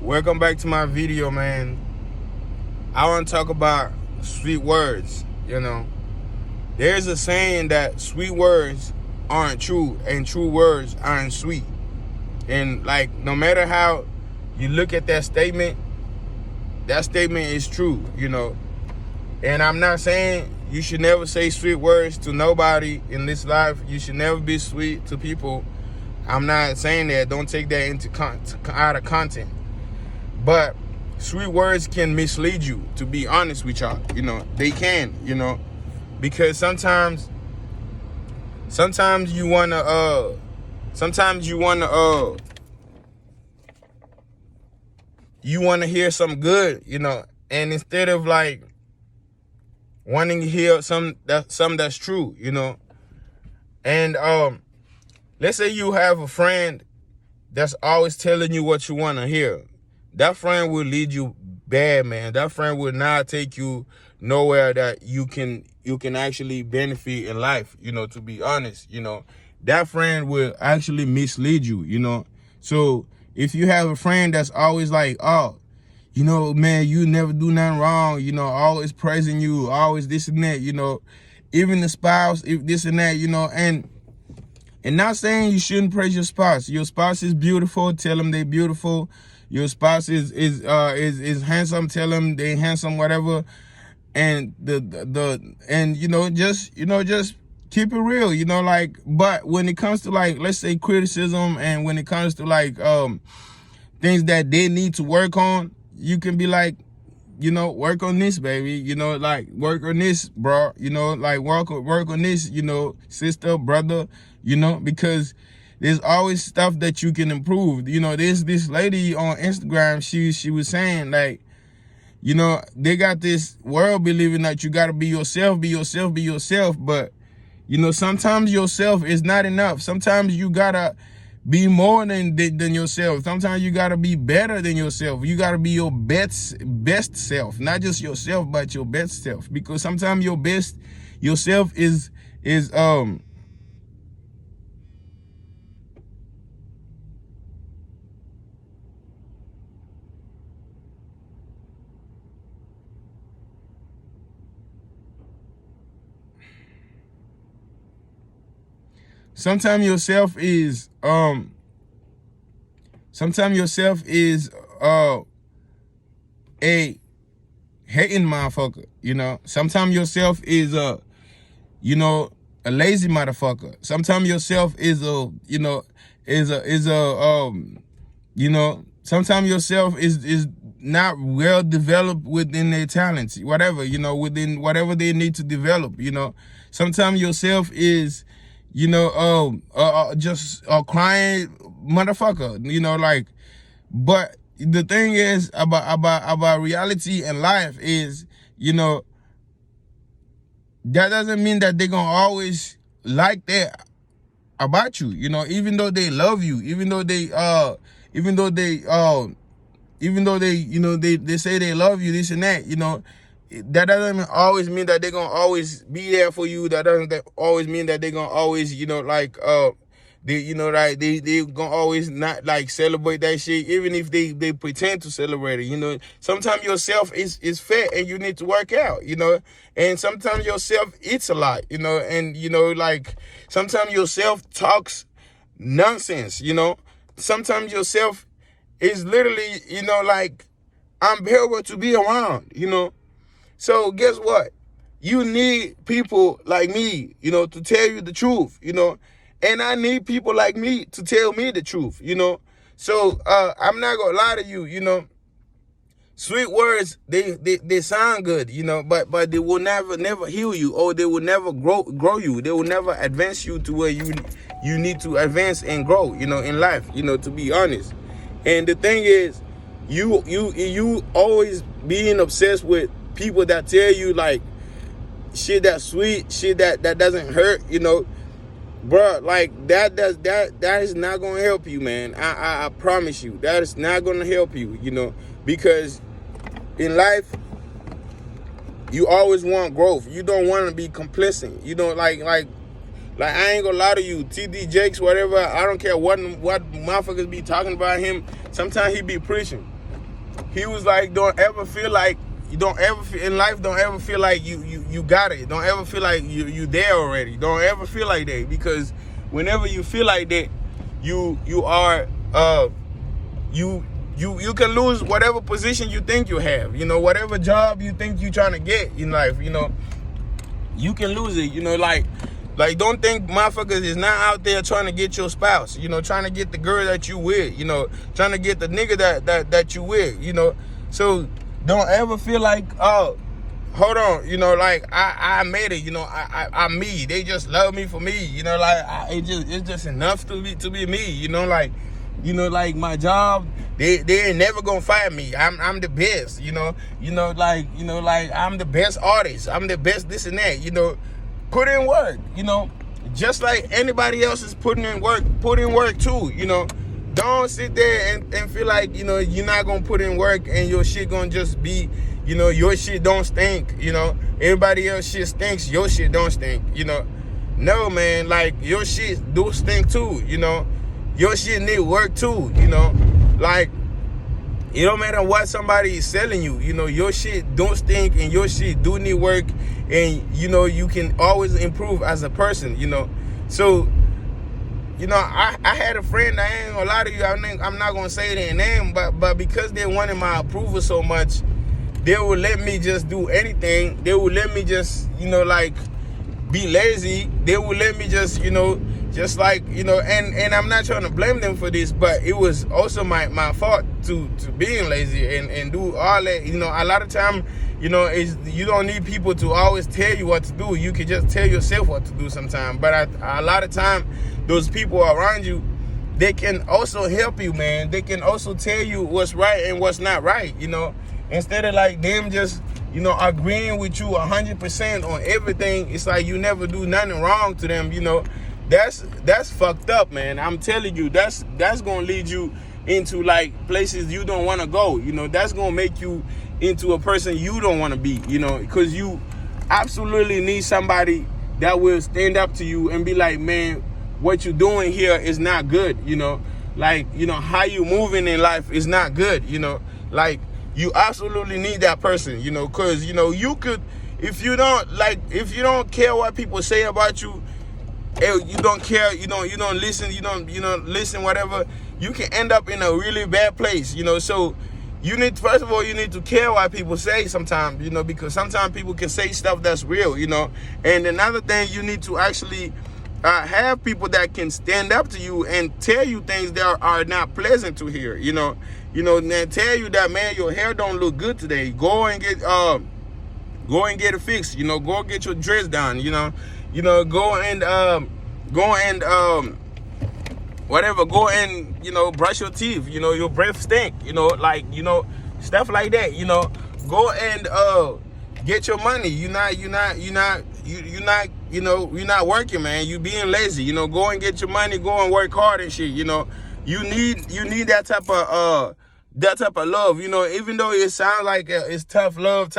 Welcome back to my video, man. I want to talk about sweet words. There's a saying that sweet words aren't true and true words aren't sweet. And like, no matter how you look at that statement is true. And I'm not saying you should never say sweet words to nobody in this life. You should never be sweet to people. I'm not saying that. Don't take that into out of content. But sweet words can mislead you, to be honest with y'all. They can, because sometimes you wanna hear something good, and instead of like wanting to hear something that's true, and let's say you have a friend that's always telling you what you want to hear. That friend will lead you bad, man. That friend will not take you nowhere that you can actually benefit in life, to be honest. That friend will actually mislead you, So if you have a friend that's always like, oh, man, you never do nothing wrong, always praising you, always this and that, even the spouse, if this and that, and not saying you shouldn't praise your spouse. Your spouse is beautiful, tell them they're beautiful. Your spouse is handsome, tell them they handsome, whatever. And just keep it real, but when it comes to like, let's say criticism, and when it comes to like things that they need to work on, you can be like, work on this, baby, like work on this, bro, like work on this, sister, brother, because there's always stuff that you can improve. There's this lady on Instagram, she was saying like, they got this world believing that you gotta be yourself, but sometimes yourself is not enough. Sometimes you gotta be more than yourself. Sometimes you gotta be better than yourself. You gotta be your best self, not just yourself, but your best self. Because sometimes your best yourself is sometimes yourself is a hating motherfucker, Sometimes yourself is a lazy motherfucker. Sometimes yourself is sometimes yourself is not well developed within their talents, whatever, within whatever they need to develop, Sometimes yourself is just a crying motherfucker, but the thing is about reality and life is, that doesn't mean that they're gonna always like that about you, even though they love you, even though they they say they love you, this and that, that doesn't always mean that they're gonna always be there for you. That doesn't always mean that they're gonna always, they gonna always not like celebrate that shit, even if they pretend to celebrate it. Sometimes yourself is fat and you need to work out, and sometimes yourself eats a lot, and like sometimes yourself talks nonsense, sometimes yourself is literally, like unbearable to be around, So guess what? You need people like me, to tell you the truth, and I need people like me to tell me the truth, So I'm not gonna lie to you, sweet words, they sound good, but they will never heal you, or they will never grow you. They will never advance you to where you need to advance and grow, in life, to be honest. And the thing is, you always being obsessed with people that tell you like shit that's sweet, shit that doesn't hurt, bro, like that is not gonna help you, man. I promise you, that is not gonna help you, because in life you always want growth. You don't want to be complacent. Like I ain't gonna lie to you, TD Jakes, whatever, I don't care what motherfuckers be talking about him. Sometimes he be preaching. he was like, don't ever feel like you don't ever feel in life. Don't ever feel like you got it. Don't ever feel like you there already. Don't ever feel like that, because whenever you feel like that, you are you can lose whatever position you think you have. You know, whatever job you think you're trying to get in life. You know, you can lose it. You know, like don't think motherfuckers is not out there trying to get your spouse. You know, trying to get the girl that you with. You know, trying to get the nigga that you with. You know, so don't ever feel like, oh, hold on, you know, like I made it, you know, I'm me. They just love me for me, you know, like it's just enough to be me, you know, like my job, they ain't never gonna fire me. I'm the best, you know, like I'm the best artist. I'm the best this and that, you know. Put in work, you know, just like anybody else is putting in work. Put in work too, you know. Don't sit there and feel like, you know, you're not gonna put in work and your shit gonna just be, you know, your shit don't stink, you know. Everybody else shit stinks, your shit don't stink, you know. No, man, like your shit do stink too, you know. Your shit need work too, you know. Like, it don't matter what somebody is selling you, you know, your shit don't stink and your shit do need work, and you know, you can always improve as a person, you know. So, you know, I had a friend, I ain't gonna lie to you, I'm not gonna say their name, but because they wanted my approval so much, they would let me just do anything. They would let me just, you know, like, be lazy. They would let me just, you know, just like, you know, and I'm not trying to blame them for this, but it was also my fault to being lazy and do all that. You know, a lot of time, you know, you don't need people to always tell you what to do. You can just tell yourself what to do sometimes. But a lot of time, those people around you, they can also help you, man. They can also tell you what's right and what's not right, you know. Instead of like them just, you know, agreeing with you 100% on everything, it's like you never do nothing wrong to them, you know. That's fucked up, man. I'm telling you, that's gonna lead you into like places you don't want to go, you know. That's gonna make you into a person you don't want to be, you know, because you absolutely need somebody that will stand up to you and be like, man, what you're doing here is not good, you know. Like, you know, how you moving in life is not good, you know. Like, you absolutely need that person, you know, because, you know, you could, if you don't care what people say about you, you don't care, you don't listen, you don't listen, whatever, you can end up in a really bad place, you know. So you need, first of all, you need to care what people say sometimes, you know, because sometimes people can say stuff that's real, you know. And another thing, you need to actually have people that can stand up to you and tell you things that are not pleasant to hear, you know, and tell you that, man, your hair don't look good today. Go and get it fixed, you know. Go get your dress done, you know. Go and whatever. Go and, you know, brush your teeth. You know, your breath stink. You know, like, you know, stuff like that. You know, go and get your money. You're not working, man. You being lazy. You know, go and get your money. Go and work hard and shit. You know, you need that type of love. You know, even though it sounds like it's tough love,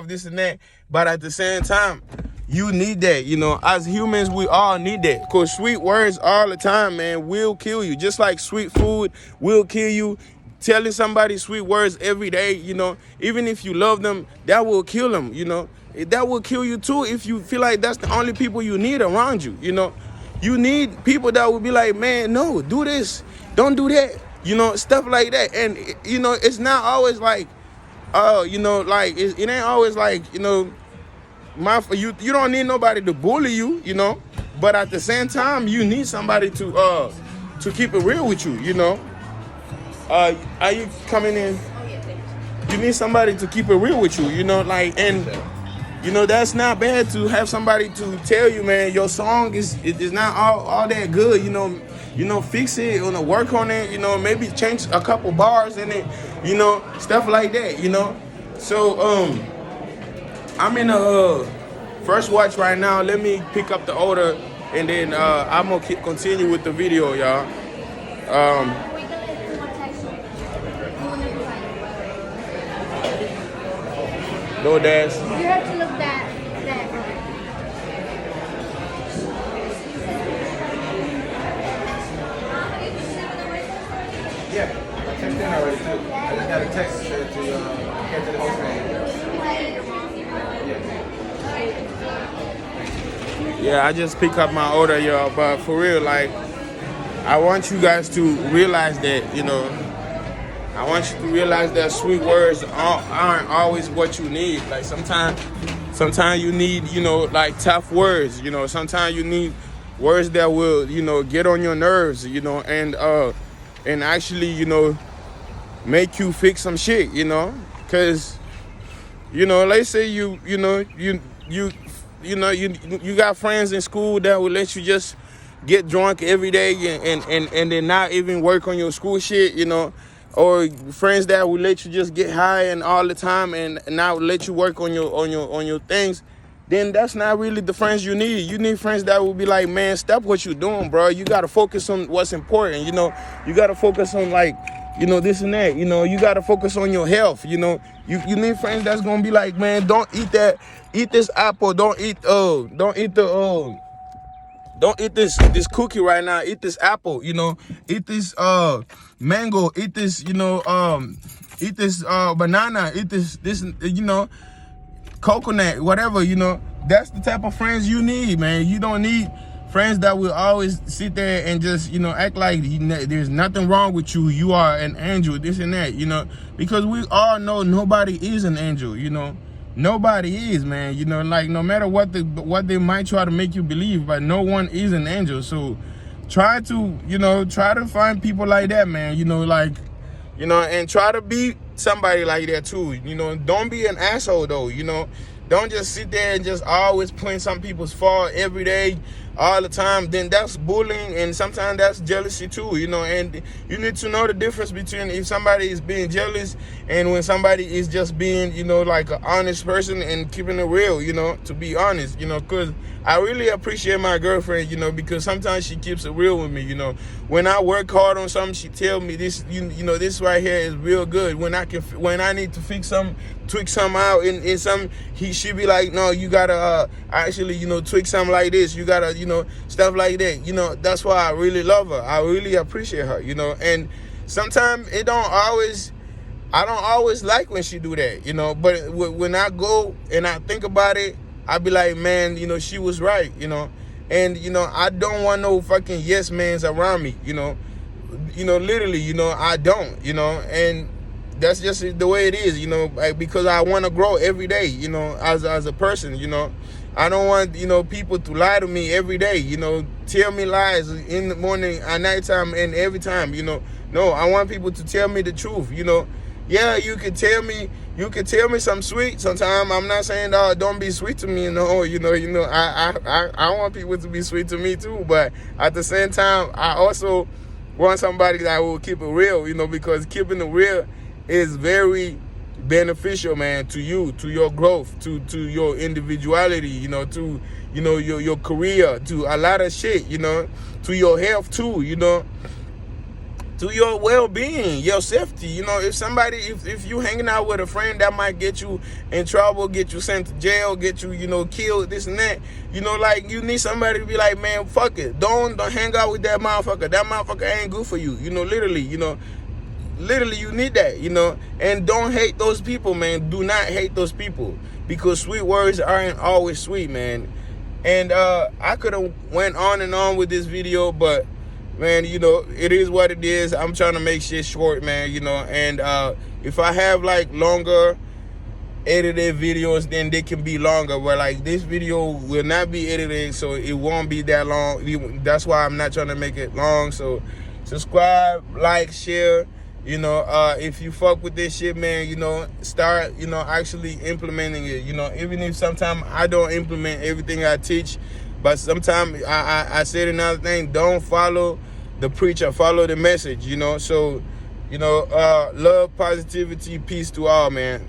this and that, but at the same time, you need that. You know, as humans, we all need that, because sweet words all the time, man, will kill you. Just like sweet food will kill you. Telling somebody sweet words every day, you know, even if you love them, that will kill them, you know. That will kill you too if you feel like that's the only people you need around you, you know. You need people that will be like, man, no, do this, don't do that, you know, stuff like that. And, you know, it's not always like, you know, like, it ain't always like, you know, you don't need nobody to bully you, you know, but at the same time, you need somebody to keep it real with you, you know. Are you coming in? You need somebody to keep it real with you, you know, like, and, you know, that's not bad to have somebody to tell you, man, your song is not all that good, you know, fix it, you know, work on it, you know, maybe change a couple bars in it, you know, stuff like that, you know. So, I'm in a first watch right now. Let me pick up the order, and then I'm gonna continue with the video, y'all. DoorDash. You have to look that. Yeah, I checked in already too. I just got a text to get to the host page. Yeah, I just pick up my order, y'all. But for real, like, I want you guys to realize that, you know, I want you to realize that sweet words aren't always what you need. Like, sometimes you need, you know, like tough words. You know, sometimes you need words that will, you know, get on your nerves, you know, and actually, you know, make you fix some shit, you know, because, you know, let's say you got friends in school that will let you just get drunk every day and then not even work on your school shit, you know, or friends that will let you just get high and all the time and not let you work on your things. Then that's not really the friends you need. You need friends that will be like, man, stop what you're doing, bro. You got to focus on what's important. You know, you got to focus on, like, you know, this and that. You know, you got to focus on your health. You know, you need friends that's going to be like, man, don't eat this apple. Don't eat this cookie right now. Eat this apple, you know, eat this mango, eat this, you know, eat this banana, eat this, you know, coconut, whatever, you know. That's the type of friends you need, man. You don't need friends that will always sit there and just, you know, act like there's nothing wrong with you. You are an angel, this and that, you know, because we all know nobody is an angel, you know. Nobody is, man. You know, like, no matter what they might try to make you believe, but no one is an angel. So try to find people like that, man. You know, like, you know, and try to be somebody like that too. You know, don't be an asshole though, you know. Don't just sit there and just always point some people's fault every day, all the time. Then that's bullying, and sometimes that's jealousy too, you know. And you need to know the difference between if somebody is being jealous and when somebody is just being, you know, like an honest person and keeping it real, you know, to be honest, you know, because I really appreciate my girlfriend, you know, because sometimes she keeps it real with me, you know. When I work hard on something, she tell me this, you know, this right here is real good. When I need to fix something, tweak something out in some, she be like, no, you gotta actually, you know, tweak something like this. You gotta, you know, stuff like that. You know, that's why I really love her. I really appreciate her, you know. And sometimes I don't always like when she do that, you know. But when I go and I think about it, I be like, man, you know, she was right, you know. And, you know, I don't want no fucking yes mans around me, you know. You know, literally, you know, I don't, you know. And that's just the way it is, you know, like, because I want to grow every day, you know, as a person, you know. I don't want, you know, people to lie to me every day, you know, tell me lies in the morning, at nighttime, and every time, you know. No, I want people to tell me the truth, you know. Yeah, you can tell me something sweet. Sometimes I'm not saying, oh, don't be sweet to me, you know. I want people to be sweet to me too, but at the same time, I also want somebody that will keep it real, you know, because keeping it real is very beneficial, man, to you, to your growth, to your individuality, you know, to, you know, your career, to a lot of shit, you know, to your health too, you know, to your well-being, your safety. You know, if you hanging out with a friend that might get you in trouble, get you sent to jail, get you, you know, killed, this and that, you know, like, you need somebody to be like, man, fuck it, don't hang out with that motherfucker ain't good for you, you know, literally, you know. Literally, you need that, you know. And don't hate those people, man. Do not hate those people, because sweet words aren't always sweet, man. And I could have went on and on with this video, but, man, you know, it is what it is. I'm trying to make shit short, man, you know. And if I have, like, longer edited videos, then they can be longer. But, like, this video will not be edited, so it won't be that long. That's why I'm not trying to make it long. So subscribe, like, share. You know, if you fuck with this shit, man, you know, start, you know, actually implementing it. You know, even if sometimes I don't implement everything I teach, but sometimes I said another thing, don't follow the preacher, follow the message, you know. So, you know, love, positivity, peace to all, man.